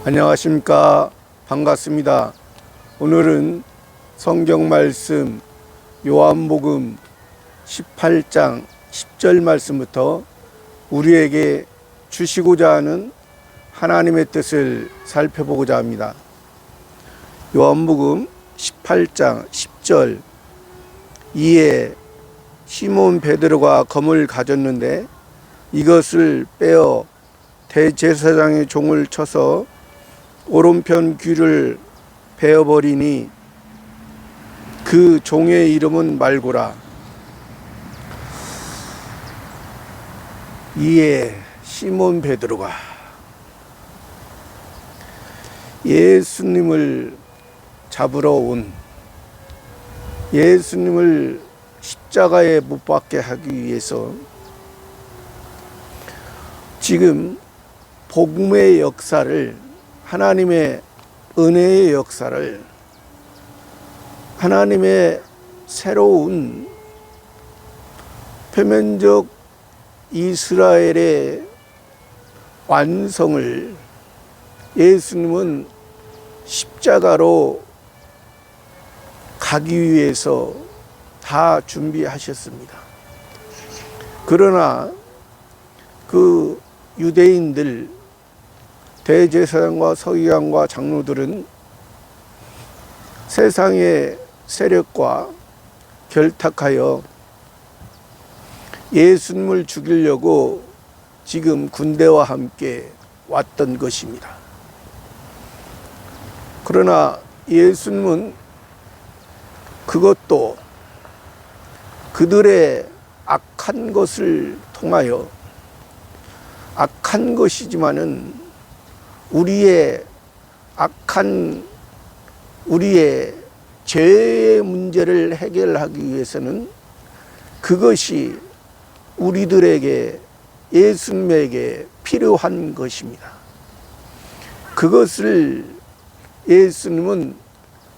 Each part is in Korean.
안녕하십니까. 반갑습니다. 오늘은 성경 말씀 요한복음 18장 10절 말씀부터 우리에게 주시고자 하는 하나님의 뜻을 살펴보고자 합니다. 요한복음 18장 10절 이에 시몬 베드로가 검을 가졌는데 이것을 빼어 대제사장의 종을 쳐서 오른편 귀를 베어버리니 그 종의 이름은 말고라. 이에 시몬 베드로가 예수님을 잡으러 온, 예수님을 십자가에 못 박게 하기 위해서 지금 복음의 역사를, 하나님의 은혜의 역사를, 하나님의 새로운 표면적 이스라엘의 완성을 예수님은 십자가로 가기 위해서 다 준비하셨습니다. 그러나 그 유대인들, 대제사장과 서기관과 장로들은 세상의 세력과 결탁하여 예수님을 죽이려고 지금 군대와 함께 왔던 것입니다. 그러나 예수님은 그것도 그들의 악한 것을 통하여, 악한 것이지만은 우리의 죄의 문제를 해결하기 위해서는 그것이 우리들에게, 예수님에게 필요한 것입니다. 그것을 예수님은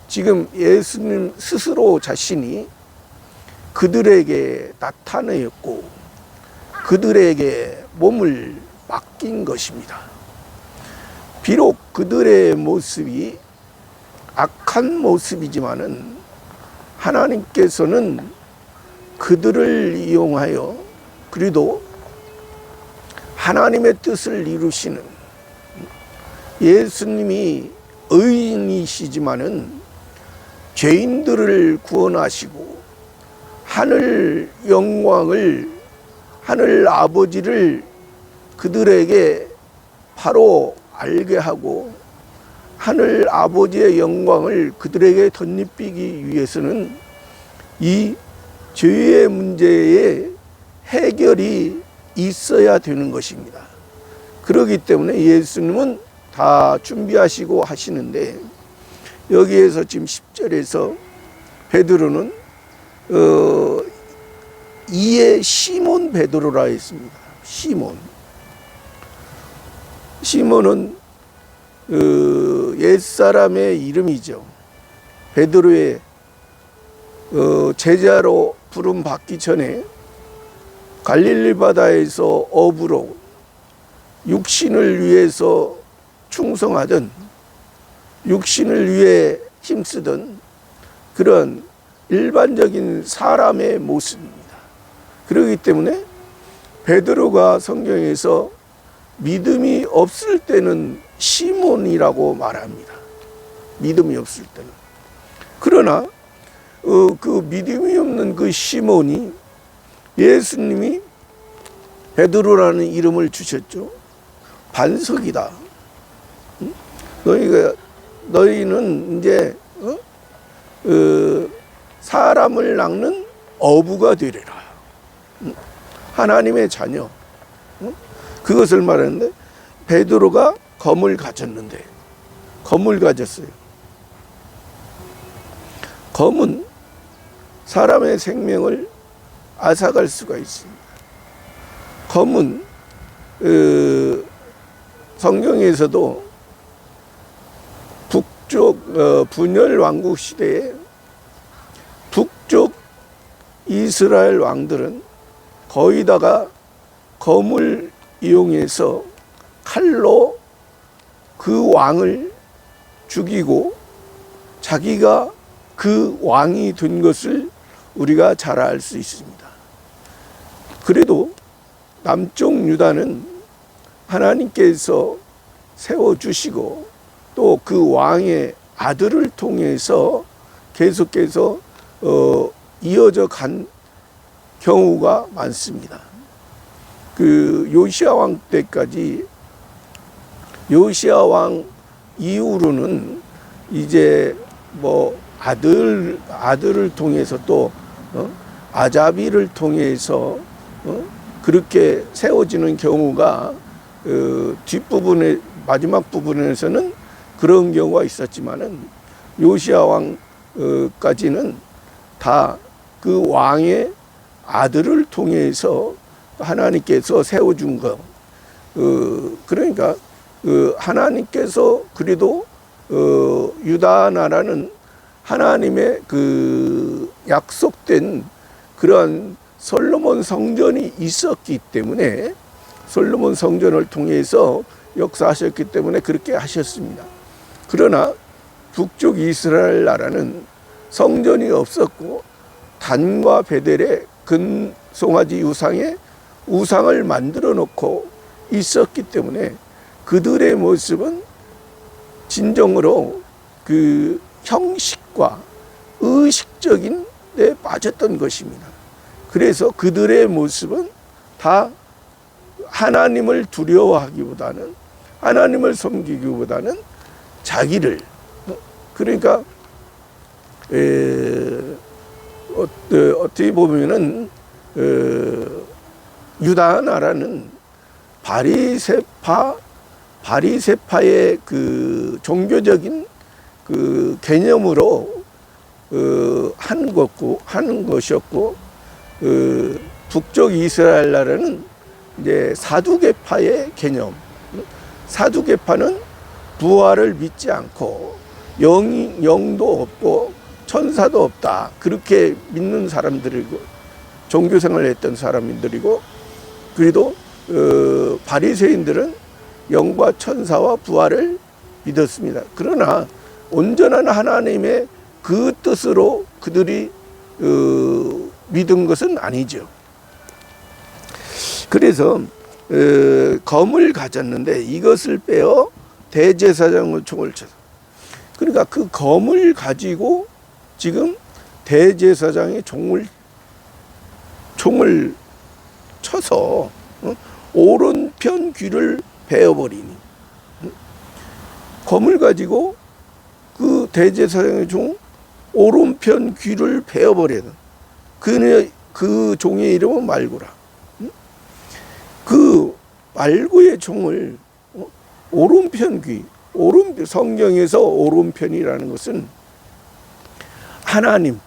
지금 예수님 스스로 자신이 그들에게 나타내었고 그들에게 몸을 맡긴 것입니다. 비록 그들의 모습이 악한 모습이지만은 하나님께서는 그들을 이용하여 그래도 하나님의 뜻을 이루시는, 예수님이 의인이시지만은 죄인들을 구원하시고 하늘 영광을, 하늘 아버지를 그들에게 바로 알게 하고 하늘 아버지의 영광을 그들에게 덧입히기 위해서는 이 죄의 문제의 해결이 있어야 되는 것입니다. 그렇기 때문에 예수님은 다 준비하시고 하시는데, 여기에서 지금 10절에서 베드로는 이에 시몬 베드로라 했습니다. 시몬은 옛사람의 이름이죠. 베드로의 제자로 부름 받기 전에 갈릴리 바다에서 어부로 육신을 위해서 충성하던, 육신을 위해 힘쓰던 그런 일반적인 사람의 모습입니다. 그렇기 때문에 베드로가 성경에서 믿음이 없을 때는 시몬이라고 말합니다. 믿음이 없을 때는. 그러나 그 믿음이 없는 그 시몬이 예수님이 베드로라는 이름을 주셨죠. 반석이다. 너희는 이제 사람을 낚는 어부가 되리라. 하나님의 자녀. 그것을 말하는데 베드로가 검을 가졌는데, 검을 가졌어요. 검은 사람의 생명을 앗아갈 수가 있습니다. 검은 성경에서도 북쪽 분열 왕국 시대에 북쪽 이스라엘 왕들은 거의 다가 검을 이용해서 칼로 그 그 왕을 죽이고 자기가 그 왕이 된 것을 우리가 잘 알 수 있습니다. 그래도 남쪽 유다는 하나님께서 세워주시고 또 그 왕의 아들을 통해서 계속해서 이어져 간 경우가 많습니다. 그 요시야 왕 때까지, 요시야 왕 이후로는 이제 뭐 아들을 통해서 또 아자비를 통해서 그렇게 세워지는 경우가 뒷부분에, 마지막 부분에서는 그런 경우가 있었지만은 요시야 왕까지는 다 그 왕의 아들을 통해서 하나님께서 세워준 거. 그러니까 하나님께서 그래도 유다 나라는 하나님의 그 약속된 그러한 솔로몬 성전이 있었기 때문에, 솔로몬 성전을 통해서 역사하셨기 때문에 그렇게 하셨습니다. 그러나 북쪽 이스라엘 나라는 성전이 없었고 단과 베델의 금송아지 우상을 만들어 놓고 있었기 때문에 그들의 모습은 진정으로 그 형식과 의식적인 데 빠졌던 것입니다. 그래서 그들의 모습은 다 하나님을 두려워하기보다는, 하나님을 섬기기보다는 자기를, 그러니까 어떻게 보면은 유다 나라는 바리새파의 그 종교적인 그 개념으로 하는 것이었고, 북쪽 이스라엘 나라는 이제 사두개파의 개념. 사두개파는 부활을 믿지 않고 영도 없고 천사도 없다, 그렇게 믿는 사람들이고 종교생활을 했던 사람들이고, 그래도 바리새인들은 영과 천사와 부활을 믿었습니다. 그러나 온전한 하나님의 그 뜻으로 그들이 믿은 것은 아니죠. 그래서 검을 가졌는데 이것을 빼어 대제사장의 총을 쳐서, 그러니까 그 검을 가지고 지금 대제사장의 총을 쳐서 오른편 귀를 베어버리니, 검을 가지고 그 대제사장의 종 오른편 귀를 베어버리는 그 종의 이름은 말구라. 그 말구의 총을 오른편 귀, 성경에서 오른편이라는 것은 하나님,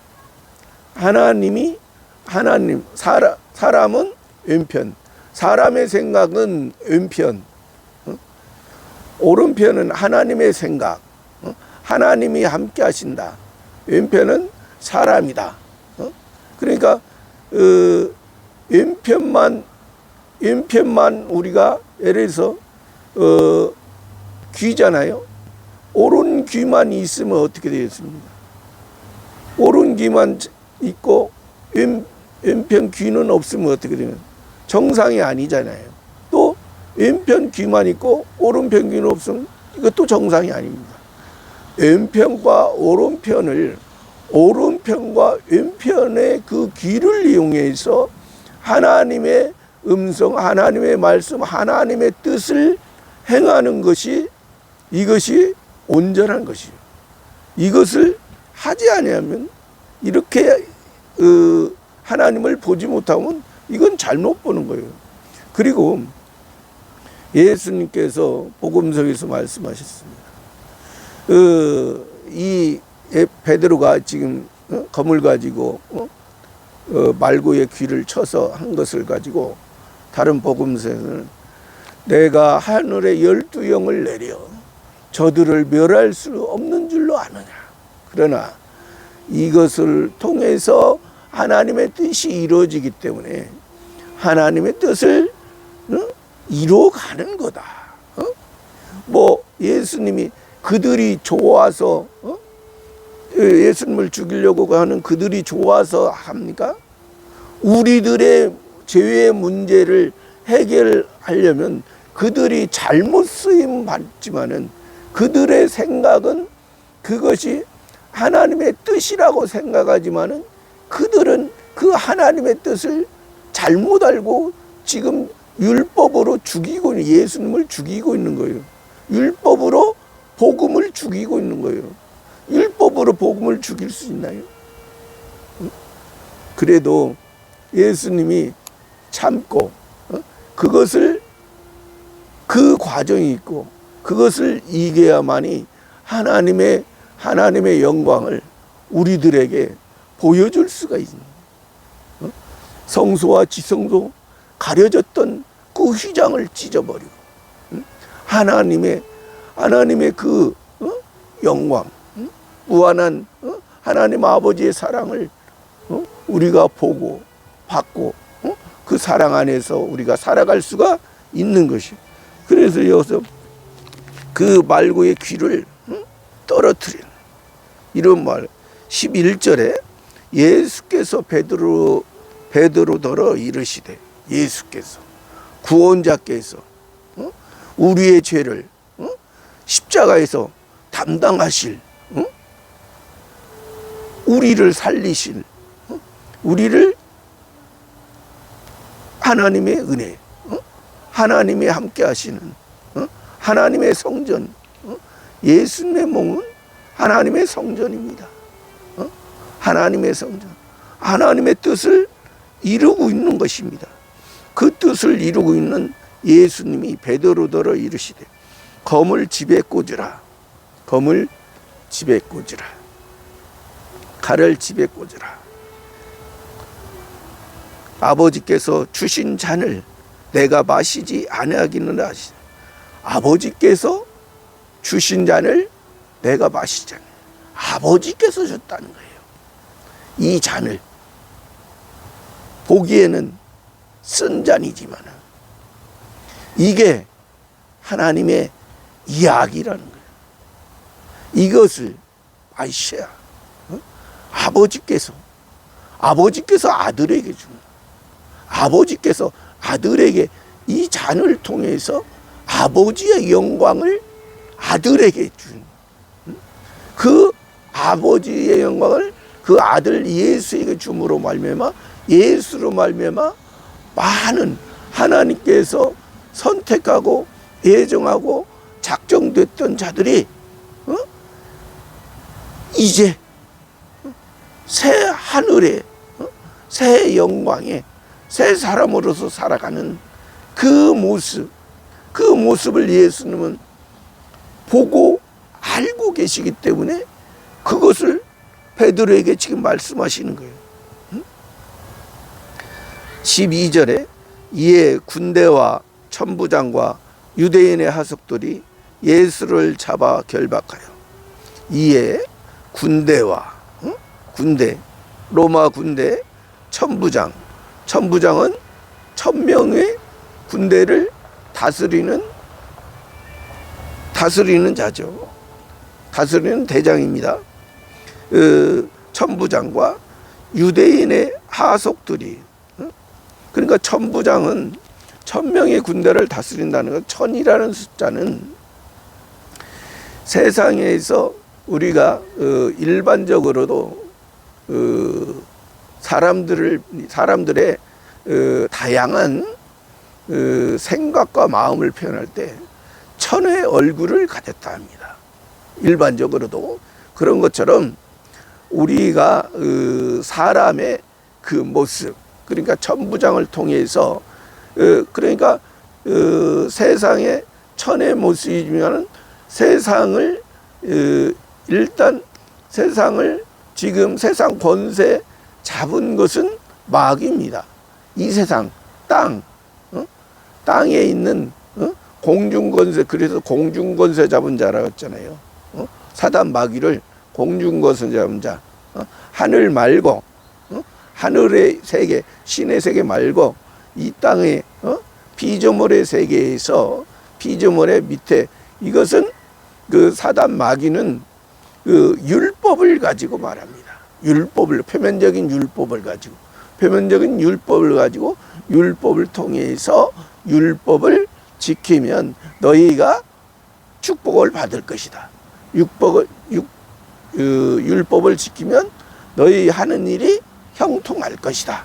사람은 왼편, 사람의 생각은 왼편, 오른편은 하나님의 생각, 하나님이 함께 하신다. 왼편은 사람이다. 그러니까 왼편만 우리가 예를 들어서 귀잖아요. 오른 귀만 있으면 어떻게 되겠습니까? 오른 귀만 있고 왼편 귀는 없으면 어떻게 되면 정상이 아니잖아요. 또 왼편 귀만 있고 오른편 귀는 없으면 이것도 정상이 아닙니다. 왼편과 오른편과 왼편의 그 귀를 이용해서 하나님의 음성, 하나님의 말씀, 하나님의 뜻을 행하는 것이, 이것이 온전한 것이요. 이것을 하지 아니하면, 이렇게 하나님을 보지 못하면 이건 잘못 보는 거예요. 그리고 예수님께서 복음서에서 말씀하셨습니다. 이 베드로가 지금 검을 가지고 말구의 귀를 쳐서 한 것을 가지고 다른 복음서에는 내가 하늘에 12영을 내려 저들을 멸할 수 없는 줄로 아느냐. 그러나 이것을 통해서 하나님의 뜻이 이루어지기 때문에 하나님의 뜻을 이루어가는 거다. 뭐 예수님이 그들이 좋아서 예수님을 죽이려고 하는 그들이 좋아서 합니까? 우리들의 죄의 문제를 해결하려면 그들이 잘못 쓰임 받지만은 그들의 생각은 그것이 하나님의 뜻이라고 생각하지만은 그들은 그 하나님의 뜻을 잘못 알고 지금 율법으로 죽이고 예수님을 죽이고 있는 거예요. 율법으로 복음을 죽이고 있는 거예요. 율법으로 복음을 죽일 수 있나요? 그래도 예수님이 참고 그것을 그 과정이 있고 그것을 이겨야만이 하나님의 영광을 우리들에게 보여줄 수가 있는 성소와 지성소 가려졌던 그 휘장을 찢어버리고 하나님의 그 영광, 무한한 하나님 아버지의 사랑을 우리가 보고 받고 그 사랑 안에서 우리가 살아갈 수가 있는 것이. 그래서 여기서 그 말고의 귀를 떨어뜨리는 이런 말. 11절에 예수께서 베드로더러 이르시되, 예수께서 구원자께서 우리의 죄를 십자가에서 담당하실, 우리를 살리실, 우리를 하나님의 은혜, 하나님이 함께 하시는 하나님의 성전, 예수님의 몸은 하나님의 성전입니다. 하나님의 성전, 하나님의 뜻을 이루고 있는 것입니다. 그 뜻을 이루고 있는 예수님이 베드로더러 이르시되 검을 집에 꽂으라, 검을 집에 꽂으라, 칼을 집에 꽂으라. 아버지께서 주신 잔을 내가 마시지 아니하기는 하시니, 아버지께서 주신 잔을 내가 마시지 않아요. 아버지께서 줬다는 거예요. 이 잔을 보기에는 쓴 잔이지만 이게 하나님의 이야기라는 거예요. 이것을 아이샤 아버지께서 아들에게 준, 아버지께서 아들에게 이 잔을 통해서 아버지의 영광을 아들에게 준, 그 아버지의 영광을 그 아들 예수에게 줌으로 말미암아, 예수로 말미암아 많은 하나님께서 선택하고 예정하고 작정됐던 자들이 이제 새 하늘에 새 영광에 새 사람으로서 살아가는 그 모습을 예수님은 보고 알고 계시기 때문에 그것을 베드로에게 지금 말씀하시는 거예요. 12절에 이에 군대와 천부장과 유대인의 하석들이 예수를 잡아 결박하여, 이에 군대와 로마 군대, 천부장은 1000명의 군대를 다스리는 자죠. 다스리는 대장입니다. 천부장과 유대인의 하속들이, 그러니까 천부장은 1000명의 군대를 다스린다는 것. 1000이라는 숫자는 세상에서 우리가 일반적으로도 사람들의 다양한 생각과 마음을 표현할 때 1000의 얼굴을 가졌다 합니다. 일반적으로도 그런 것처럼 우리가 사람의 그 모습, 그러니까 천부장을 통해서 그러니까 세상의 1000의 모습이면 세상을 일단 세상을 지금 세상 권세 잡은 것은 마귀입니다. 이 세상 땅에 있는 공중권세, 그래서 공중권세 잡은 자라고 했잖아요. 사단 마귀를 공중권세 잡은 자, 하늘 말고 하늘의 세계, 신의 세계 말고 이 땅의 피조물의 세계에서 피조물의 밑에, 이것은 그 사단 마귀는 그 율법을 가지고 말합니다. 율법을, 표면적인 율법을 가지고, 표면적인 율법을 가지고 율법을 통해서 율법을 지키면 너희가 축복을 받을 것이다. 율법을 지키면 너희 하는 일이 형통할 것이다.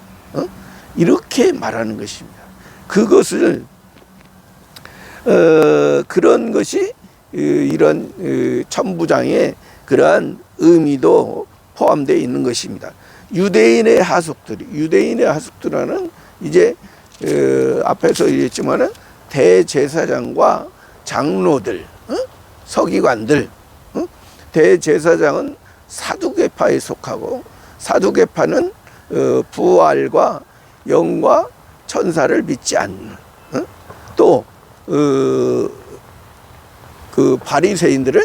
이렇게 말하는 것입니다. 그것을 그런 것이 이런 천부장의 그러한 의미도 포함되어 있는 것입니다. 유대인의 하숙들은 이제 앞에서 얘기했지만은 대제사장과 장로들, 서기관들, 대제사장은 사두개파에 속하고, 사두개파는 부활과 영과 천사를 믿지 않는, 또 그 바리새인들은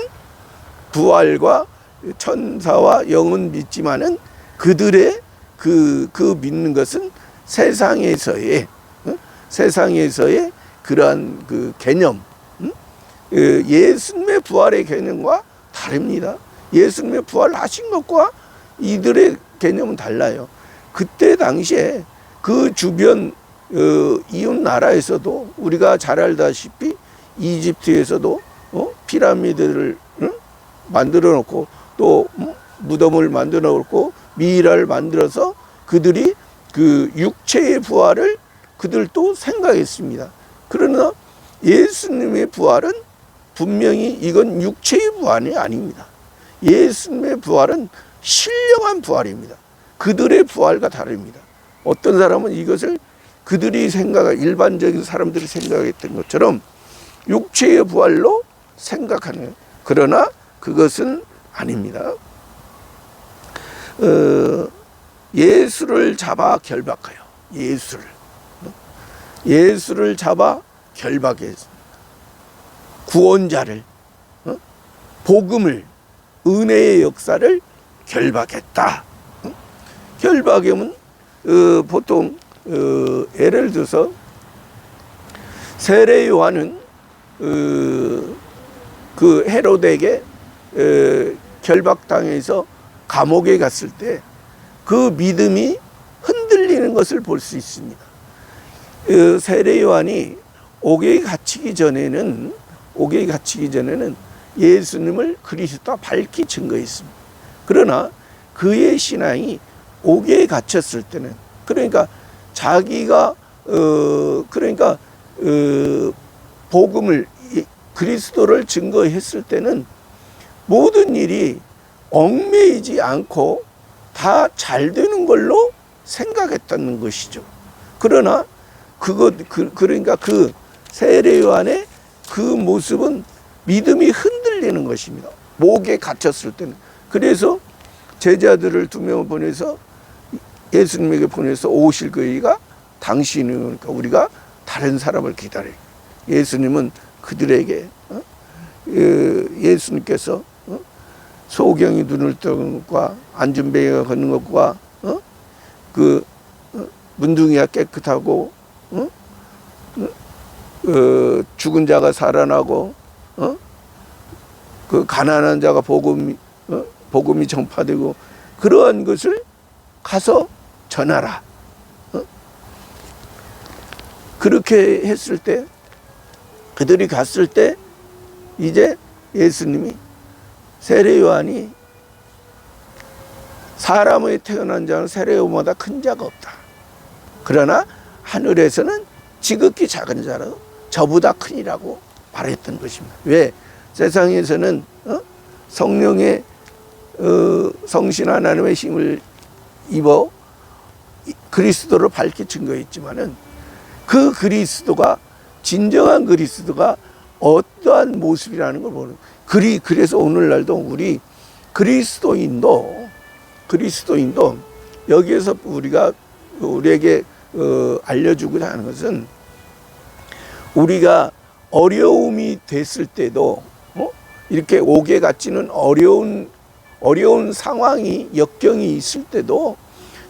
부활과 천사와 영은 믿지만은 그들의 그 믿는 것은 세상에서의 그러한 그 개념, 예수님의 부활의 개념과 다릅니다. 예수님의 부활하신 것과 이들의 개념은 달라요. 그때 당시에 그 주변 이웃 나라에서도 우리가 잘 알다시피 이집트에서도 피라미드를 만들어 놓고, 또 무덤을 만들어 놓고 미이라를 만들어서 그들이 그 육체의 부활을 그들도 생각했습니다. 그러나 예수님의 부활은 분명히 이건 육체의 부활이 아닙니다. 예수님의 부활은 신령한 부활입니다. 그들의 부활과 다릅니다. 어떤 사람은 이것을 그들이 일반적인 사람들이 생각했던 것처럼 육체의 부활로 생각하는, 그러나 그것은 아닙니다. 예수를 잡아 결박하여, 예수를 잡아 결박했습니다. 구원자를, 복음을, 은혜의 역사를 결박했다. 결박하면 보통 예를 들어서 세례 요한은 그 헤로데에게 결박당해서 감옥에 갔을 때 그 믿음이 흔들리는 것을 볼 수 있습니다. 세례 요한이 옥에 갇히기 전에는 예수님을 그리스도와 밝히 증거했습니다. 그러나 그의 신앙이 옥에 갇혔을 때는, 그러니까 자기가 복음을, 그리스도를 증거했을 때는 모든 일이 얽매이지 않고 다 잘 되는 걸로 생각했다는 것이죠. 그러나 그러니까 그 세례 요한의 그 모습은 믿음이 흔들리는 것입니다. 목에 갇혔을 때는. 그래서 제자들을 2명을 보내서 예수님에게 보내서 오실 그이가 당신은, 그러니까 우리가 다른 사람을 기다려요. 예수님은 그들에게 예수님께서 소경이 눈을 뜨는 것과 안준뱅이가 걷는 것과 그 문둥이가 깨끗하고 죽은 자가 살아나고 그 가난한 자가 복음이 전파되고, 그러한 것을 가서 전하라. 그렇게 했을 때, 그들이 갔을 때 이제 예수님이, 세례 요한이 사람의 태어난 자는 세례 요한보다 큰 자가 없다. 그러나 하늘에서는 지극히 작은 자로 저보다 크니라고 말했던 것입니다. 왜? 세상에서는 성령의 성신 하나님의 힘을 입어 그리스도를 밝히 증거했지만은 그 그리스도가, 진정한 그리스도가 어떠한 모습이라는 걸 보는. 그래서 오늘날도 그리스도인도 여기에서 우리에게 알려주고자 하는 것은, 우리가 어려움이 됐을 때도 이렇게 옥에 갇히는 어려운 상황이, 역경이 있을 때도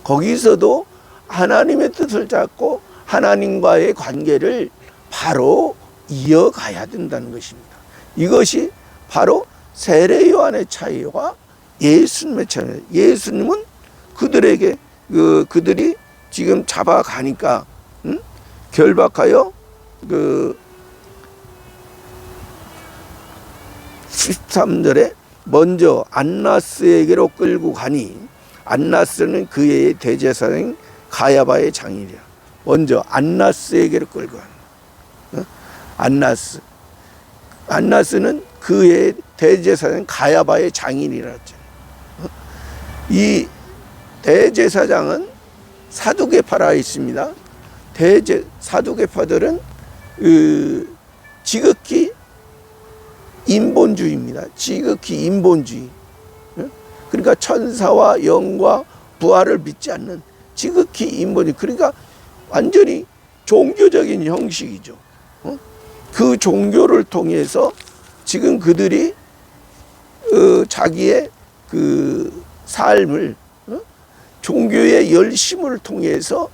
거기서도 하나님의 뜻을 잡고 하나님과의 관계를 바로 이어가야 된다는 것입니다. 이것이 바로 세례 요한의 차이와 예수님의 차이입니다. 예수님은 그들에게 그들이 지금 잡아가니까 결박하여 13절에 먼저 안나스에게로 끌고 가니 안나스는 그의 대제사장 가야바의 장인이라. 먼저 안나스에게로 끌고 가니 안나스는 그의 대제사장 가야바의 장인이라 했죠. 이 대제사장은 사두개파라 있습니다. 사두개파들은 지극히 인본주의입니다. 지극히 인본주의. 그러니까 천사와 영과 부활을 믿지 않는 지극히 인본주의. 그러니까 완전히 종교적인 형식이죠. 그 종교를 통해서 지금 그들이 자기의 그 삶을 종교의 열심을 통해서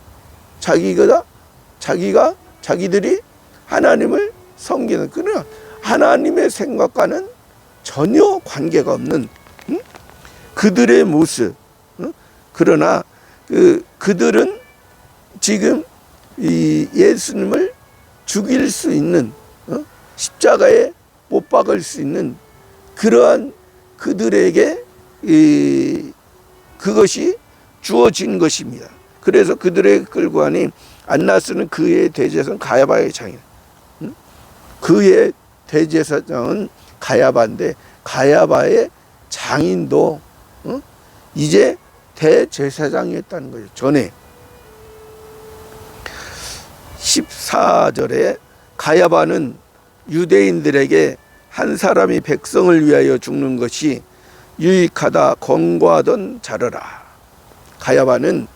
자기들이 하나님을 섬기는, 그러나 하나님의 생각과는 전혀 관계가 없는 그들의 모습. 그러나 그들은 지금 이 예수님을 죽일 수 있는, 십자가에 못 박을 수 있는 그러한 그들에게 그것이 주어진 것입니다. 그래서 그들에게 끌고 가니 안나스는 그의 대제사장 가야바의 장인. 그의 대제사장은 가야바인데 가야바의 장인도 이제 대제사장이었다는 거죠. 전에 14절에 가야바는 유대인들에게 한 사람이 백성을 위하여 죽는 것이 유익하다 권고하던 자르라. 가야바는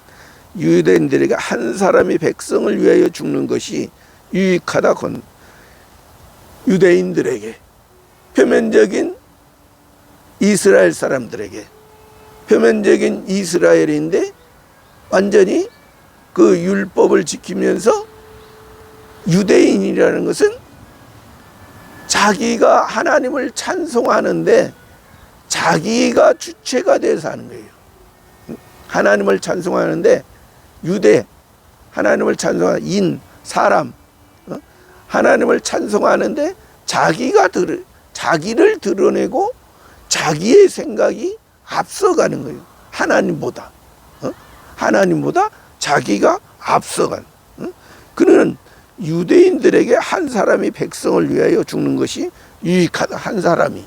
유대인들에게 한 사람이 백성을 위하여 죽는 것이 유익하다 유대인들에게, 표면적인 이스라엘 사람들에게, 표면적인 이스라엘인데 완전히 그 율법을 지키면서 유대인이라는 것은 자기가 하나님을 찬송하는데 자기가 주체가 돼서 하는 거예요. 하나님을 찬송하는데 하나님을 찬송하는 사람, 하나님을 찬송하는데 자기를 드러내고 자기의 생각이 앞서가는 거예요. 하나님보다 자기가 앞서간. 그는 유대인들에게 한 사람이 백성을 위하여 죽는 것이 유익하다. 한 사람이,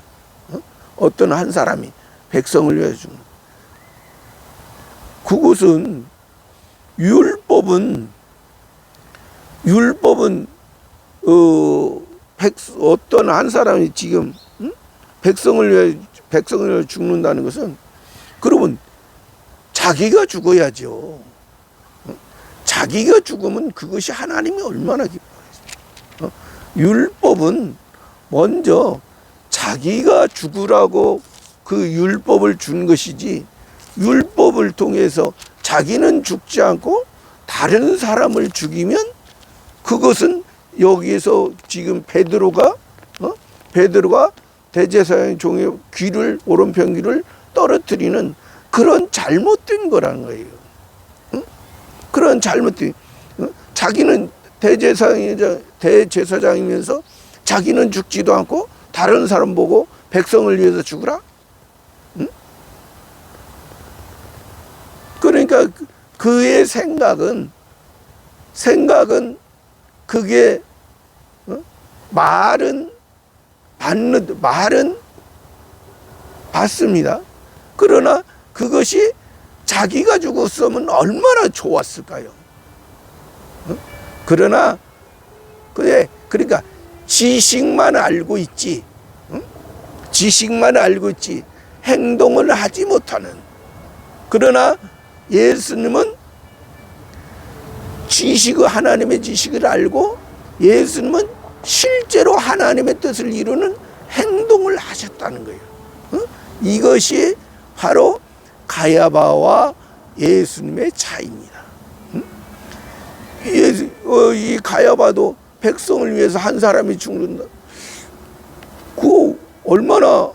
어떤 한 사람이 백성을 위하여 죽는. 그것은 율법은 어떤 한 사람이 지금 백성을 위하여 죽는다는 것은, 그러면 자기가 죽어야죠. 자기가 죽으면 그것이 하나님이 얼마나 기뻐하겠어요. 율법은 먼저 자기가 죽으라고 그 율법을 준 것이지, 율법을 통해서 자기는 죽지 않고 다른 사람을 죽이면 그것은 여기에서 지금 베드로가 대제사장의 종의 오른편 귀를 떨어뜨리는 그런 잘못된 거라는 거예요. 그런 잘못된, 자기는 대제사장이면서 자기는 죽지도 않고 다른 사람 보고 백성을 위해서 죽으라? 그러니까 그의 생각은 그게 말은 받습니다. 그러나 그것이 자기가 죽었으면 얼마나 좋았을까요? 그러나 그러니까 지식만 알고 있지, 지식만 알고 있지 행동을 하지 못하는. 그러나 예수님은 하나님의 지식을 알고 예수님은 실제로 하나님의 뜻을 이루는 행동을 하셨다는 거예요. 이것이 바로 가야바와 예수님의 차이입니다. 이 가야바도 백성을 위해서 한 사람이 죽는다. 얼마나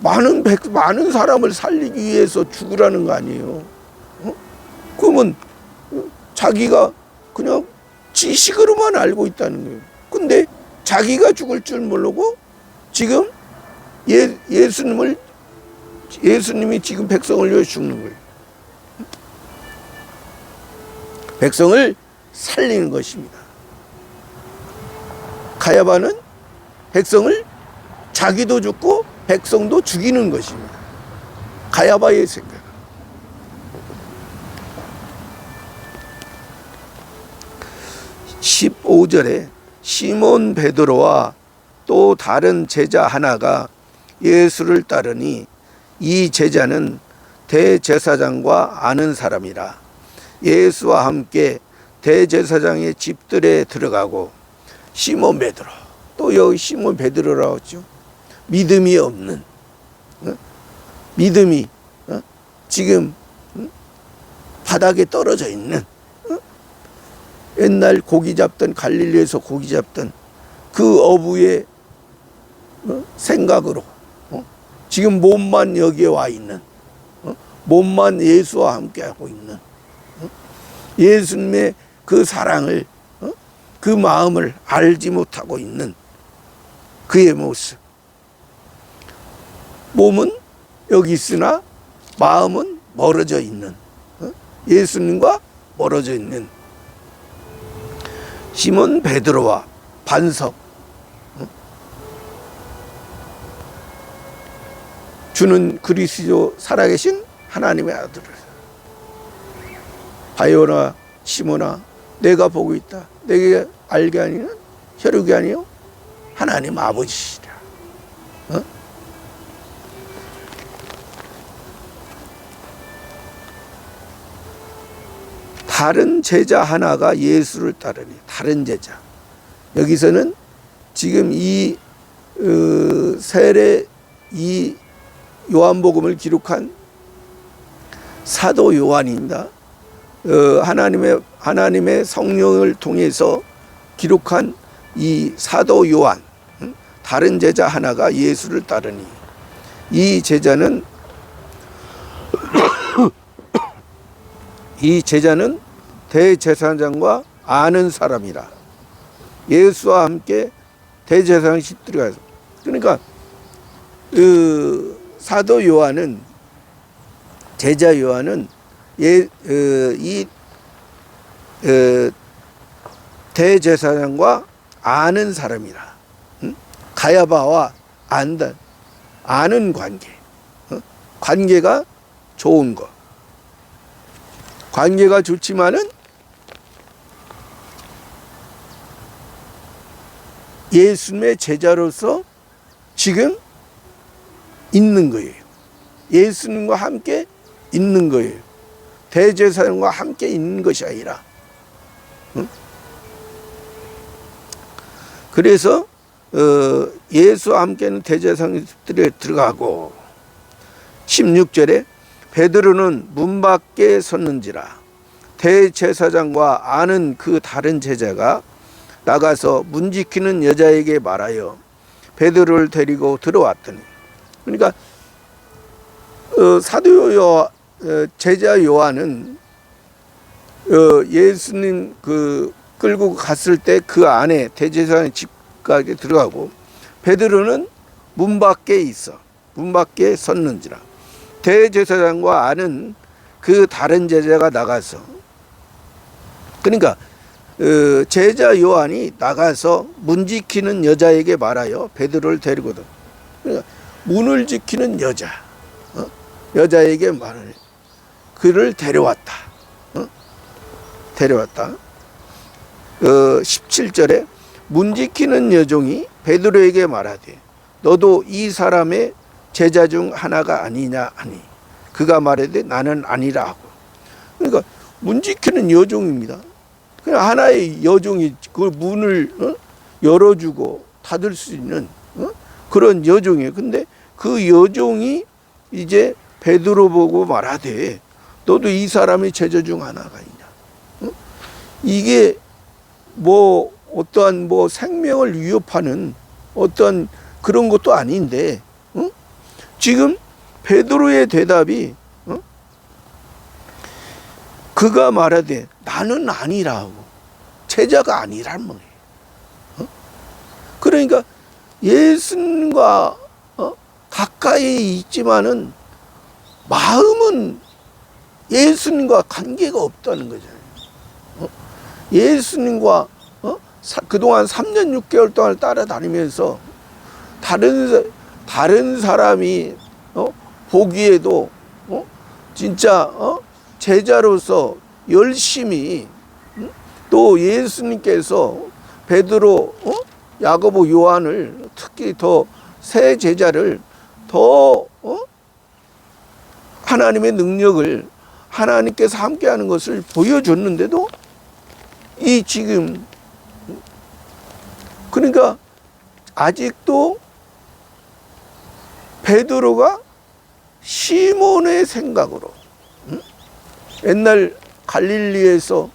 많은 사람을 살리기 위해서 죽으라는 거 아니에요. 그러면 자기가 그냥 지식으로만 알고 있다는 거예요. 근데 자기가 죽을 줄 모르고 지금 예수님이 지금 백성을 위해 죽는 거예요. 백성을 살리는 것입니다. 가야바는 백성을 자기도 죽고 백성도 죽이는 것입니다. 가야바의 생각. 15절에 시몬 베드로와 또 다른 제자 하나가 예수를 따르니 이 제자는 대제사장과 아는 사람이라 예수와 함께 대제사장의 집들에 들어가고 시몬 베드로, 또 여기 시몬 베드로라고 했죠. 믿음이 없는, 믿음이 지금 바닥에 떨어져 있는, 옛날 고기 잡던, 갈릴리에서 고기 잡던 그 어부의 생각으로 지금 몸만 여기에 와 있는, 몸만 예수와 함께 하고 있는, 예수님의 그 사랑을, 그 마음을 알지 못하고 있는 그의 모습. 몸은 여기 있으나 마음은 멀어져 있는, 예수님과 멀어져 있는 시몬 베드로와 반석, 주는 그리스도 살아계신 하나님의 아들을, 바요나 시몬아 내가 보고 있다. 내게 알게 아니는 혈육이 아니요 하나님 아버지시라. 다른 제자 하나가 예수를 따르니, 다른 제자. 여기서는 지금 이 세례, 이 요한복음을 기록한 사도 요한입니다. 하나님의 성령을 통해서 기록한 이 사도 요한, 다른 제자 하나가 예수를 따르니 이 제자는 대제사장과 아는 사람이라 예수와 함께 대제사장 집 들어가서, 그러니까 사도 요한은, 제자 요한은 이 대제사장과 아는 사람이라, 가야바와 아는 관계, 관계가 좋은 것, 관계가 좋지만은 예수님의 제자로서 지금 있는 거예요. 예수님과 함께 있는 거예요. 대제사장과 함께 있는 것이 아니라. 그래서 예수와 함께는 대제사장들에 들어가고, 16절에 베드로는 문 밖에 섰는지라 대제사장과 아는 그 다른 제자가 나가서 문 지키는 여자에게 말하여 베드로를 데리고 들어왔더니, 그러니까 사도 제자 요한은 예수님 끌고 갔을 때 그 안에 대제사장의 집까지 들어가고, 베드로는 문 밖에 있어, 문 밖에 섰는지라 대제사장과 아는 그 다른 제자가 나가서, 그러니까 제자 요한이 나가서 문 지키는 여자에게 말하여 베드로를 데리고 들어, 그러니까 문을 지키는 여자에게 말을, 그를 데려왔다. 데려왔다. 17절에 문 지키는 여종이 베드로에게 말하되 너도 이 사람의 제자 중 하나가 아니냐 하니 그가 말하되 나는 아니라 하고, 그러니까 문 지키는 여종입니다. 그냥 하나의 여종이 그 문을 열어주고 닫을 수 있는 그런 여종이에요. 근데 그 여종이 이제 베드로 보고 말하되 너도 이 사람의 제자 중 하나가 있냐. 이게 뭐 어떠한 생명을 위협하는 어떠한 그런 것도 아닌데, 지금 베드로의 대답이, 그가 말하되 나는 아니라고, 제자가 아니란 말이에요. 그러니까 예수님과 가까이 있지만은 마음은 예수님과 관계가 없다는 거잖아요. 예수님과 그동안 3년 6개월 동안 따라다니면서 다른 사람이 보기에도 진짜 제자로서 열심히, 또 예수님께서 베드로, 야고보, 요한을, 특히 더 새 제자를 더 하나님의 능력을 하나님께서 함께하는 것을 보여줬는데도 이 지금, 그러니까 아직도 베드로가 시몬의 생각으로, 옛날 갈릴리에서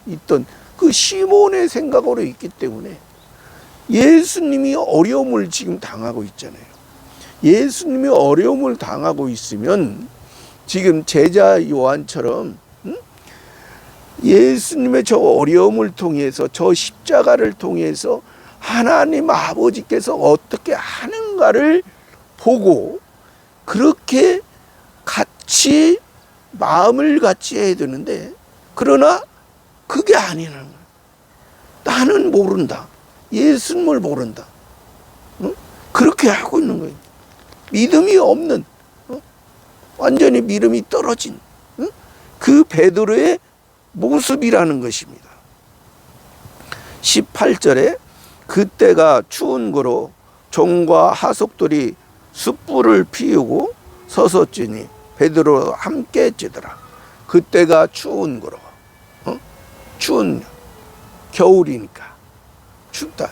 있던 그 시몬의 생각으로 있기 때문에 예수님이 어려움을 지금 당하고 있잖아요. 예수님이 어려움을 당하고 있으면 지금 제자 요한처럼 예수님의 저 어려움을 통해서, 저 십자가를 통해서 하나님 아버지께서 어떻게 하는가를 보고 그렇게 같이 마음을 같이 해야 되는데, 그러나 그게 아니라는 거예요. 나는 모른다, 예수님을 모른다, 그렇게 하고 있는 거예요. 믿음이 없는, 완전히 믿음이 떨어진 그 베드로의 모습이라는 것입니다. 18절에 그때가 추운 거로 종과 하속들이 숯불을 피우고 서서지니 베드로와 함께 찌더라. 그때가 추운 거로, 추운, 겨울이니까 춥다.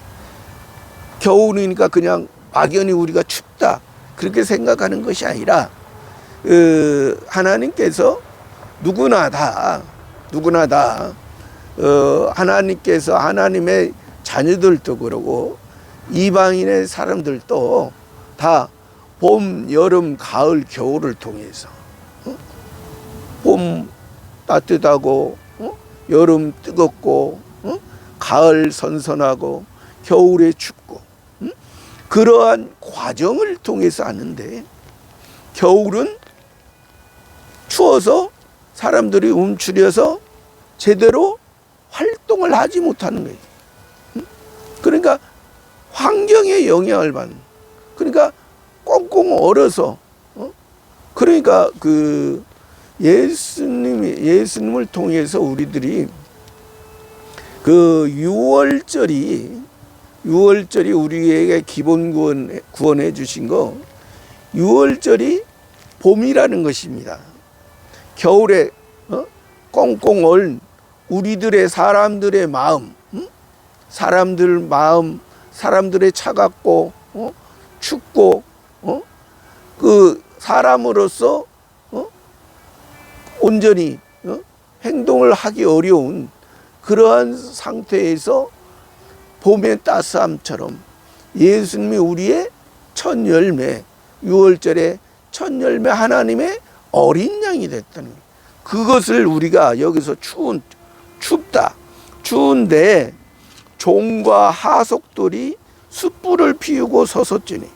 겨울이니까 그냥 막연히 우리가 춥다 그렇게 생각하는 것이 아니라, 하나님께서 누구나 다 하나님께서, 하나님의 자녀들도 그러고 이방인의 사람들도 다 봄, 여름, 가을, 겨울을 통해서, 봄 따뜻하고, 여름 뜨겁고, 가을 선선하고, 겨울에 춥고, 그러한 과정을 통해서 하는데, 겨울은 추워서 사람들이 움츠려서 제대로 활동을 하지 못하는 거예요. 그러니까 환경에 영향을 받는, 그러니까 꽁꽁 얼어서, 그러니까 그 예수님을 통해서 우리들이 그 6월절이 우리에게 기본 구원해 주신 거, 6월절이 봄이라는 것입니다. 겨울에 꽁꽁 얼은 우리들의, 사람들의 마음, 사람들의 차갑고 춥고, 그 사람으로서 온전히 행동을 하기 어려운 그러한 상태에서 봄의 따스함처럼 예수님이 우리의 첫 열매, 6월절에 첫 열매, 하나님의 어린 양이 됐다는 거예요. 그것을 우리가 여기서 춥다, 추운데 종과 하속들이 숯불을 피우고 서섰지니,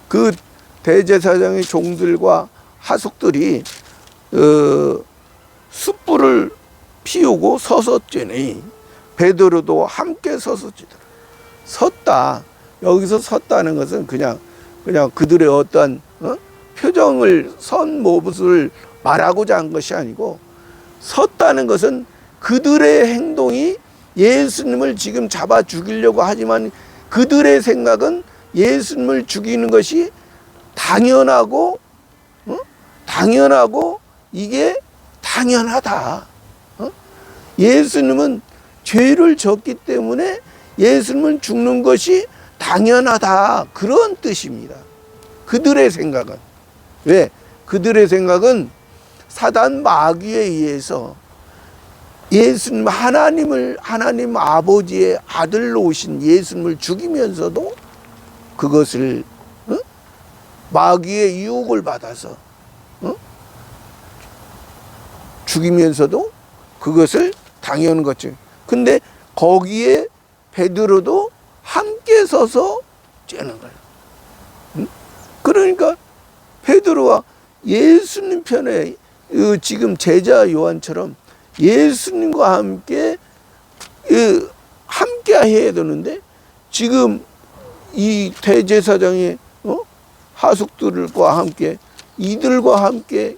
그 대제사장의 종들과 하속들이 숯불을 피우고 서섰지니 베드로도 함께 서섰지더라. 섰다, 여기서 섰다는 것은 그냥 그들의 어떤 표정을, 선 모습을 말하고자 한 것이 아니고, 섰다는 것은 그들의 행동이 예수님을 지금 잡아 죽이려고 하지만 그들의 생각은 예수님을 죽이는 것이 당연하고 이게 당연하다. 예수님은 죄를 졌기 때문에 예수님을 죽는 것이 당연하다, 그런 뜻입니다. 그들의 생각은. 왜? 그들의 생각은 사단 마귀에 의해서 예수님, 하나님 아버지의 아들로 오신 예수님을 죽이면서도 그것을 마귀의 유혹을 받아서 죽이면서도 그것을 당하는 거죠. 근데 거기에 베드로도 함께 서서 째는 거예요. 그러니까 베드로와 예수님 편에 지금 제자 요한처럼 예수님과 함께 해야 되는데 지금 이 대제사장의 하숙들과 함께 이들과 함께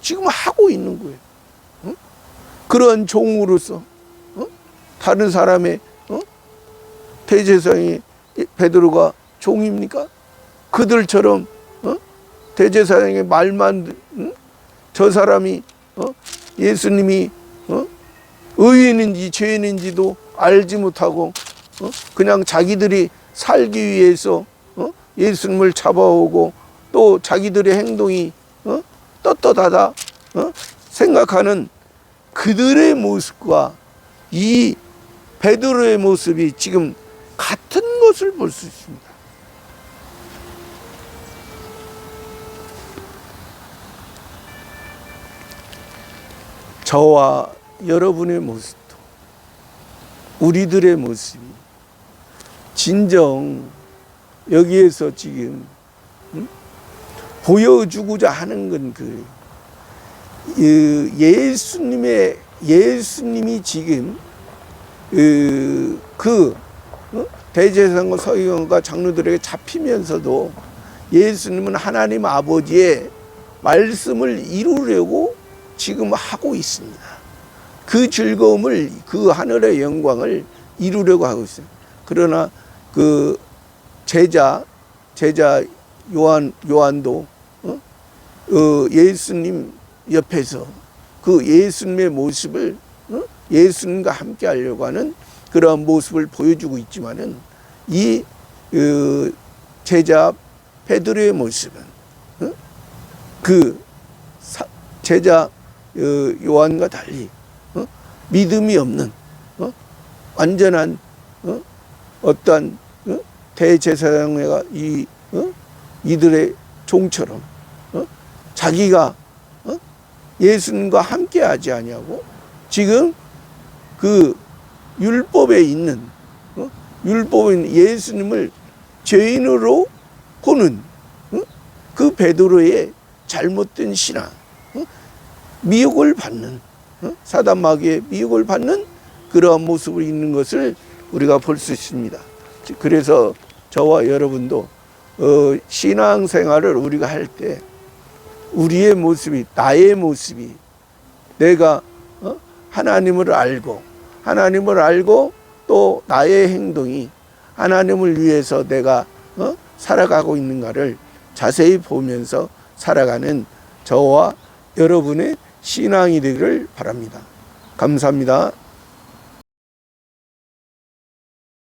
지금 하고 있는 거예요. 그런 종으로서 다른 사람의 대제사장이 베드로가 종입니까? 그들처럼 대제사장의 말만 저 사람이 예수님이 의인인지 죄인인지도 알지 못하고 그냥 자기들이 살기 위해서 예수님을 잡아오고 또 자기들의 행동이 떳떳하다 생각하는 그들의 모습과 이 베드로의 모습이 지금 같은 것을 볼 수 있습니다. 저와 여러분의 모습도 우리들의 모습이 진정 여기에서 지금 보여주고자 하는 건 예수님이 지금 대제사장과 서기관과 장로들에게 잡히면서도 예수님은 하나님 아버지의 말씀을 이루려고 지금 하고 있습니다. 그 즐거움을, 그 하늘의 영광을 이루려고 하고 있어요. 그러나 그 제자 요한도 예수님 옆에서 그 예수님의 모습을 예수님과 함께 하려고 하는 그러한 모습을 보여주고 있지만은 이 제자 베드로의 모습은 그 제자 요한과 달리 믿음이 없는 완전한 어떠한 대제사장회가 이들의 종처럼 자기가 예수님과 함께하지 아니하고 지금 그 율법에 있는 예수님을 죄인으로 보는 그 베드로의 잘못된 신앙, 미혹을 받는 사단 마귀의 미혹을 받는 그러한 모습을 있는 것을 우리가 볼 수 있습니다. 그래서 저와 여러분도 신앙생활을 우리가 할 때 우리의 모습이, 나의 모습이 내가 하나님을 알고 또 나의 행동이 하나님을 위해서 내가 살아가고 있는가를 자세히 보면서 살아가는 저와 여러분의 신앙이 되기를 바랍니다. 감사합니다.